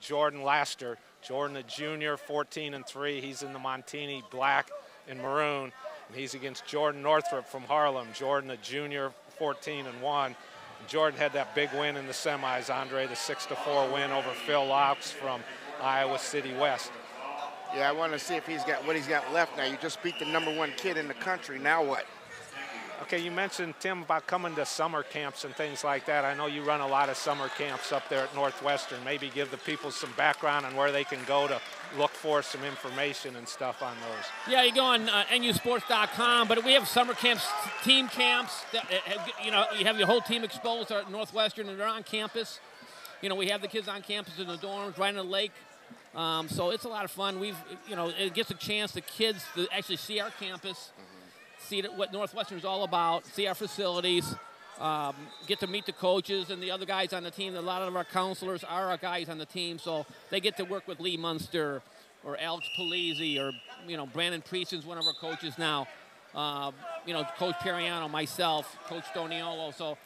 Jordan Laster. Jordan, a junior, 14-3. He's in the Montini black and maroon. And he's against Jordan Northrup from Harlem. Jordan, a junior, 14-1. Jordan had that big win in the semis, Andre, the 6-4 win over Phil Laux from Iowa City West. Yeah, I want to see if he's got what he's got left now. You just beat the #1 kid in the country. Now what? Okay, you mentioned, Tim, about coming to summer camps and things like that. I know you run a lot of summer camps up there at Northwestern. Maybe give the people some background on where they can go to look for some information and stuff on those. Yeah, you go on nusports.com, but we have summer camps, team camps. You know, you have your whole team exposed at Northwestern, and they're on campus. You know, we have the kids on campus in the dorms, right in the lake. So it's a lot of fun. It gives a chance the kids to actually see our campus, see what Northwestern is all about, see our facilities, get to meet the coaches and the other guys on the team. A lot of our counselors are our guys on the team, so they get to work with Lee Munster or Alex Polizzi or, Brandon Prieston's one of our coaches now. Coach Periano, myself, Coach Stoniolo. So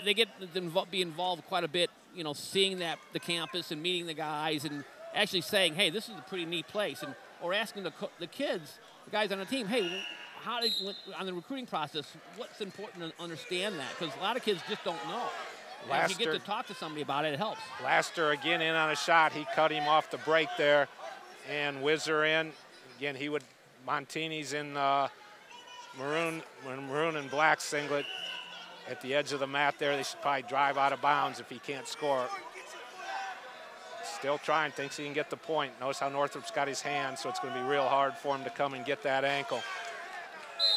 they get to be involved quite a bit, seeing the campus and meeting the guys and actually saying, hey, this is a pretty neat place. Or asking the kids, the guys on the team, hey, on the recruiting process, what's important to understand that? Because a lot of kids just don't know. If you get to talk to somebody about it, it helps. Laster again in on a shot. He cut him off the break there. And Whizzer in. Again, Montini's in maroon and black singlet at the edge of the mat there. They should probably drive out of bounds if he can't score. Still trying, thinks he can get the point. Notice how Northrup's got his hand, so it's going to be real hard for him to come and get that ankle.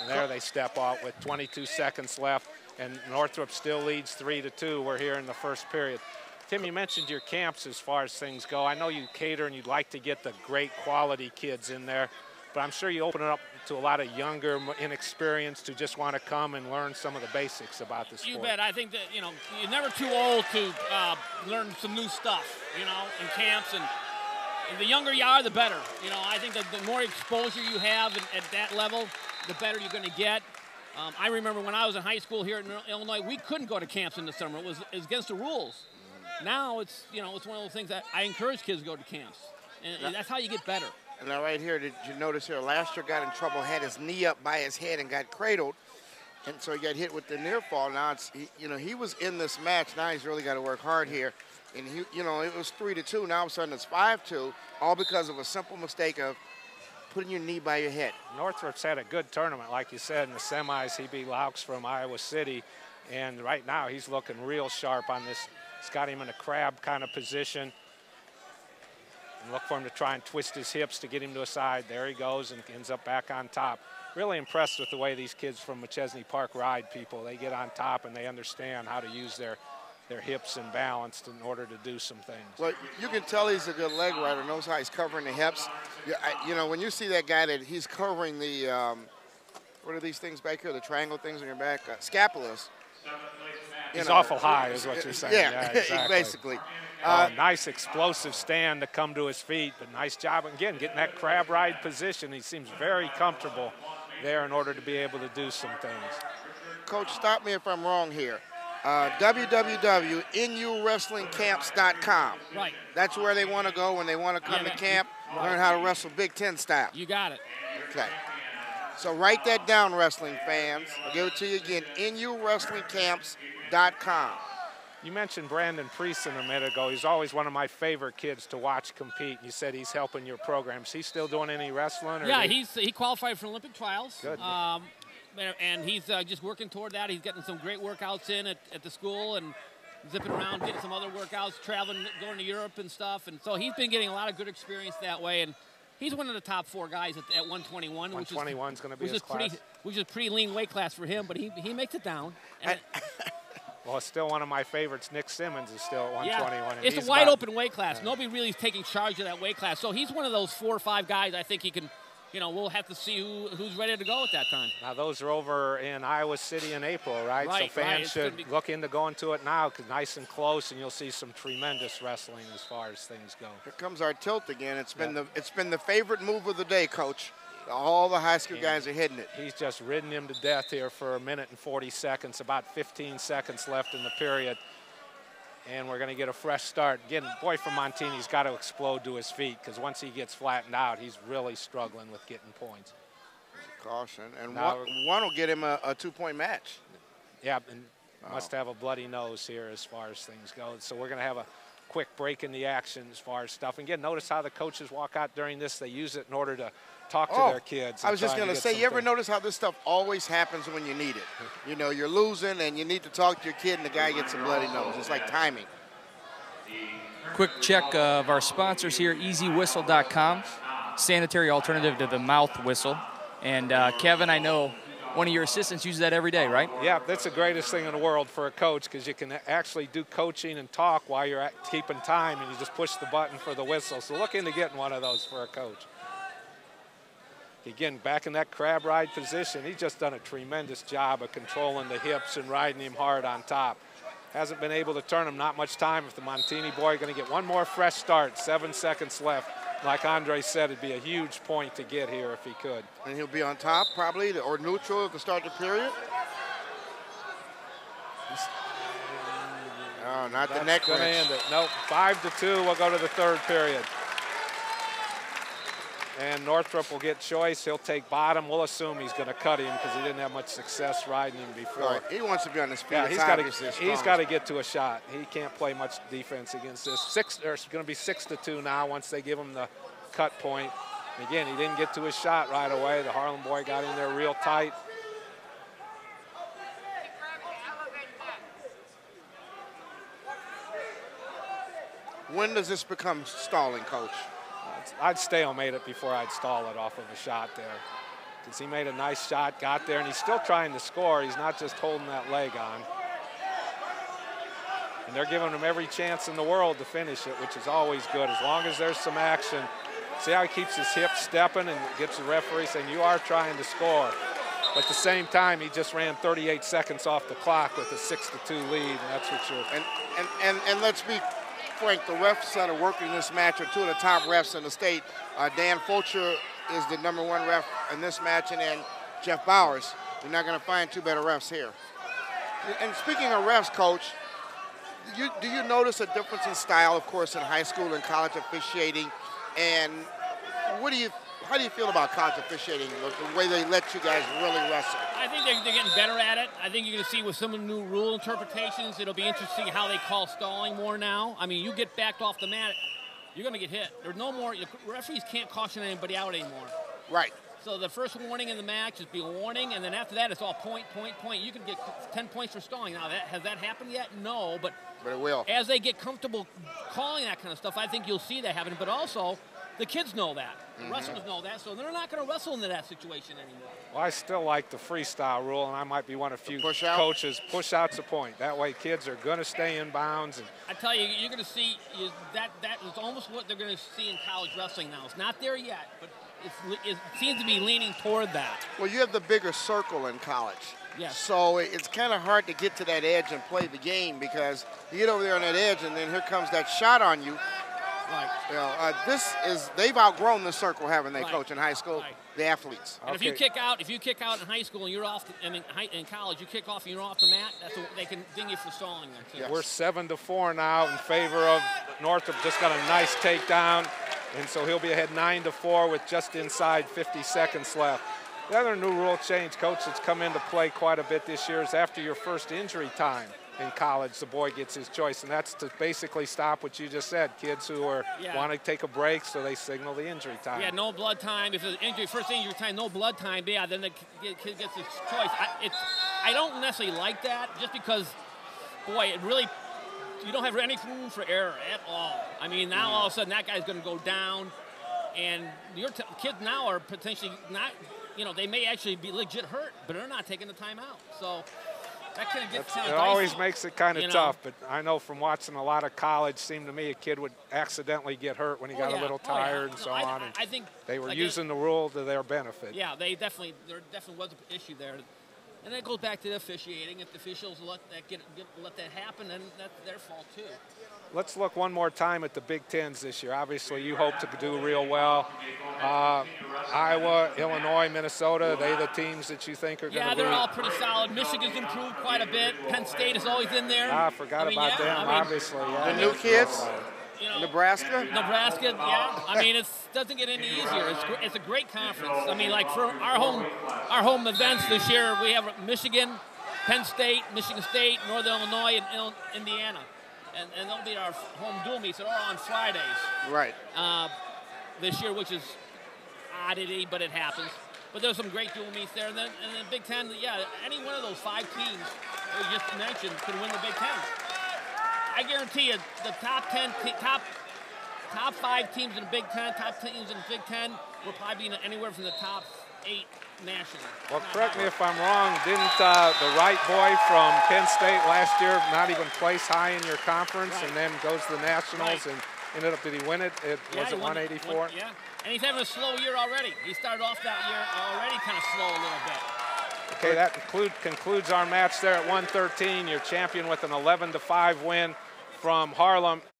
And there they step out with 22 seconds left, and Northrup still leads 3-2. We're here in the first period. Tim, you mentioned your camps as far as things go. I know you cater and you'd like to get the great quality kids in there, but I'm sure you open it up to a lot of younger, inexperienced who just want to come and learn some of the basics about the sport. You bet. I think that, you're never too old to learn some new stuff, in camps. And the younger you are, the better. I think that the more exposure you have at that level, the better you're going to get. I remember when I was in high school here in Illinois, we couldn't go to camps in the summer. It was against the rules. Now it's it's one of those things that I encourage kids to go to camps, and that's how you get better. And now right here, did you notice here, Laster got in trouble, had his knee up by his head and got cradled, and so he got hit with the near fall. Now he was in this match. Now he's really got to work hard here, and it was 3-2. Now all of a sudden it's 5-2, all because of a simple mistake of putting your knee by your head. Northrup's had a good tournament, like you said, in the semis. He beat Laux from Iowa City, and right now he's looking real sharp on this. It's got him in a crab kind of position. And look for him to try and twist his hips to get him to a side. There he goes and ends up back on top. Really impressed with the way these kids from McChesney Park ride people. They get on top and they understand how to use their hips and balance in order to do some things. Well, you can tell he's a good leg rider, knows how he's covering the hips. When you see that guy that he's covering the, what are these things back here, the triangle things on your back? Scapulas. He's awful high is what you're saying. Yeah, exactly. Basically. Nice explosive stand to come to his feet, but nice job, again, getting that crab ride position. He seems very comfortable there in order to be able to do some things. Coach, stop me if I'm wrong here. www.nurwrestlingcamps.com. Right. That's where they want to go when they want to come to camp, learn how to wrestle Big Ten style. You got it. Okay. So write that down, wrestling fans. I'll give it to you again, nurwrestlingcamps.com. You mentioned Brandon Prieston a minute ago. He's always one of my favorite kids to watch compete. You said he's helping your program. Is he still doing any wrestling? Or yeah, he qualified for Olympic trials. Good. And he's just working toward that. He's getting some great workouts in at the school and zipping around, getting some other workouts, traveling, going to Europe and stuff. And so he's been getting a lot of good experience that way. And he's one of the top 4 guys at 121. 121 is going to be his class. Which is a pretty lean weight class for him, but he makes it down. Well, it's still one of my favorites. Nick Simmons is still at 121. Yeah, it's a wide open weight class. Nobody really is taking charge of that weight class. So he's one of those 4 or 5 guys I think he can, we'll have to see who's ready to go at that time. Now, those are over in Iowa City in April, right? Right, so fans should look into going to it now because nice and close, and you'll see some tremendous wrestling as far as things go. Here comes our tilt again. It's been the favorite move of the day, Coach. All the high school guys are hitting it. He's just ridden him to death here for 1 minute and 40 seconds, about 15 seconds left in the period. And we're going to get a fresh start. Again, the boy from Montini's got to explode to his feet because once he gets flattened out, he's really struggling with getting points. Caution. And one will get him a 2-point match. Yeah, and must have a bloody nose here as far as things go. So we're going to have a quick break in the action as far as stuff. And again, notice how the coaches walk out during this. They use it in order to talk to their kids. I was just going to say, you ever notice how this stuff always happens when you need it? You know, you're losing and you need to talk to your kid and the guy gets a bloody nose. It's like timing. Quick check of our sponsors here, EasyWhistle.com, sanitary alternative to the mouth whistle. And Kevin, I know one of your assistants uses that every day, right? Yeah, that's the greatest thing in the world for a coach because you can actually do coaching and talk while you're keeping time and you just push the button for the whistle. So look into getting one of those for a coach. Again, back in that crab ride position, he's just done a tremendous job of controlling the hips and riding him hard on top. Hasn't been able to turn him, not much time. If the Montini boy going to get one more fresh start, 7 seconds left. Like Andre said, it'd be a huge point to get here if he could. And he'll be on top probably, or neutral at the start of the period. Oh, not the neck wrench. End it. Nope, 5-2, we'll go to the third period. And Northrup will get choice. He'll take bottom. We'll assume he's going to cut him because he didn't have much success riding him before. Right. He wants to be on his feet. Yeah, he's got to get to a shot. He can't play much defense against this. There's going to be 6-2 now once they give him the cut point. And again, he didn't get to his shot right away. The Harlem boy got in there real tight. When does this become stalling, Coach? I'd stalemate it before I'd stall it off of a shot there. Because he made a nice shot, got there, and he's still trying to score. He's not just holding that leg on. And they're giving him every chance in the world to finish it, which is always good, as long as there's some action. See how he keeps his hips stepping and gets the referee saying, you are trying to score. But at the same time, he just ran 38 seconds off the clock with a 6-2 lead, and that's what you're... And let's be frank, the refs that are working this match are two of the top refs in the state. Dan Fulcher is the #1 ref in this match, and then Jeff Bowers. You're not going to find two better refs here. And speaking of refs, Coach, do you notice a difference in style, of course, in high school and college officiating? And how do you feel about college officiating, the way they let you guys really wrestle? I think they're getting better at it. I think you're going to see with some of the new rule interpretations, it'll be interesting how they call stalling more now. I mean, you get backed off the mat, you're going to get hit. There's no more, referees can't caution anybody out anymore. Right. So the first warning in the match is be a warning, and then after that, it's all point. You can get 10 points for stalling. Now, has that happened yet? No, but it will. As they get comfortable calling that kind of stuff, I think you'll see that happen. But also, the kids know that. The wrestlers know that, so they're not going to wrestle into that situation anymore. Well, I still like the freestyle rule, and I might be one of few coaches. Push out's a point. That way kids are going to stay in bounds. And I tell you, you're going to see that is almost what they're going to see in college wrestling now. It's not there yet, but it seems to be leaning toward that. Well, you have the bigger circle in college. Yes. So it's kind of hard to get to that edge and play the game because you get over there on that edge, and then here comes that shot on you. Right. You know, they've outgrown the circle, haven't they, Coach, in high school? Right. The athletes. And if you kick out in high school and you're off, in college, you kick off and you're off the mat, they can ding you for stalling there too. Yes. We're 7-4 now in favor of Northrup. Just got a nice takedown, and so he'll be ahead 9-4 with just inside 50 seconds left. The other new rule change, Coach, that's come into play quite a bit this year is after your first injury time in college, the boy gets his choice, and that's to basically stop what you just said. Kids who want to take a break, so they signal the injury time. Yeah, no blood time. If it's first injury time, no blood time. Yeah, then the kid gets his choice. I don't necessarily like that, just because, boy, you don't have any room for error at all. I mean, now all of a sudden that guy's going to go down, and your kids now are potentially not. They may actually be legit hurt, but they're not taking the time out. So. It always makes it kind of tough, but I know from watching a lot of college, seemed to me a kid would accidentally get hurt when he got a little tired and so on. I think they were using the rule to their benefit. Yeah, there definitely was an issue there. And that goes back to the officiating. If the officials let that happen, then that's their fault too. let's look one more time at the Big Tens this year. Obviously, you hope to do real well. Iowa, Illinois, Minnesota, they the teams that you think are going to be? Yeah, they're all pretty solid. Michigan's improved quite a bit. Penn State is always in there. I forgot about them, obviously. Yeah. The new kids? You know, Nebraska, yeah. I mean, it doesn't get any easier. It's a great conference. I mean, like for our home events this year, we have Michigan, Penn State, Michigan State, Northern Illinois, and Indiana, and they'll be our home dual meets. They're all on Fridays. Right. This year, which is oddity, but it happens. But there's some great dual meets there, and then Big Ten. Yeah, any one of those 5 teams that we just mentioned could win the Big Ten. I guarantee you, the top 5 teams in the Big Ten, top teams in the Big Ten will probably be anywhere from the top 8 nationally. Well, correct me if I'm wrong. Didn't the Wright boy from Penn State last year not even place high in your conference, and then goes to the Nationals and ended up? Did he win it? Was it 184? Yeah, and he's having a slow year already. He started off that year already kind of slow a little bit. Okay, that concludes our match there at 113. Your champion with an 11-5 win from Harlem.